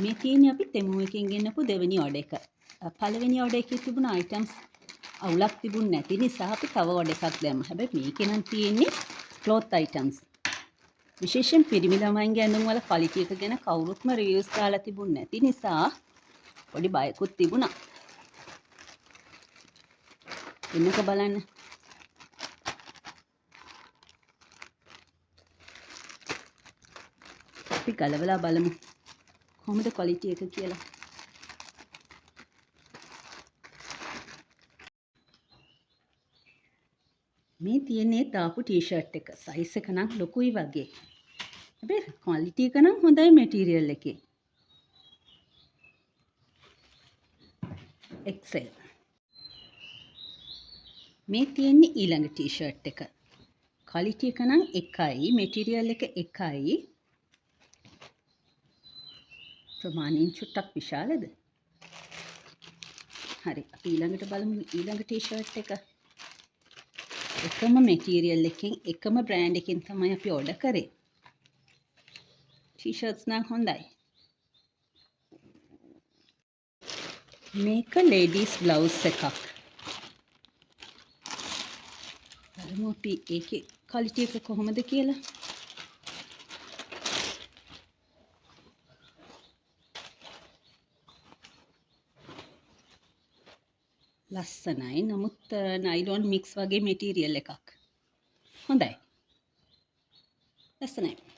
මේ තියෙන්නේ අපි තෙමු එකෙන් ගෙන්නපු දෙවෙනි ඔඩර් එක. පළවෙනි ඔඩර් එකේ තිබුණ අයිටම්ස් අවුලක් තිබුණ නැති නිසා අපි තව ඔඩර් එකක් දැම්මා. හැබැයි මේකේ නම් තියෙන්නේ ක්ලොත් අයිටම්ස්. විශේෂයෙන් පිරිමි ළමයින්ගේ ඇඳුම් වල ක්වලිටි එක ගැන කවුරුත්ම රිවිව්ස් දාලා තිබුණ නැති නිසා පොඩි බයකුත් තිබුණා. එන්නක බලන්න. අපි ගලවලා බලමු කොහොමද ක්වලිටි එක කියලා. මේ තියෙන්නේ දාපු ටී-ෂර්ට් එක. සයිස් එක නම් ලොකුයි වගේ. හැබැයි ක්වලිටි එක නම් හොඳයි මැටීරියල් එකේ. XL. මේ තියෙන්නේ ඊළඟ ටී-ෂර්ට් එක. ක්වලිටි එක නම් එකයි, මැටීරියල් එක එකයි. ප්‍රමාණයෙන් චුට්ටක් විශාලද? හරි. අපි ඊළඟට බලමු ඊළඟ ටී-ෂර්ට් එක. එකම මැටීරියල් එකෙන් එකම බ්‍රෑන්ඩ් එකෙන් තමයි අපි ඕඩර් කරේ. ටී-ෂර්ට්ස් නම් හොඳයි. මේක ලේඩීස් බ්ලවුස් එකක්. බලමු අපි ඒකේ ක්වලිටි එක කොහොමද කියලා. ලස්සනයි. නමුත් නයිලොන් මික්ස් වගේ මැටීරියල් එකක්. හොඳයි. ලස්සනයි.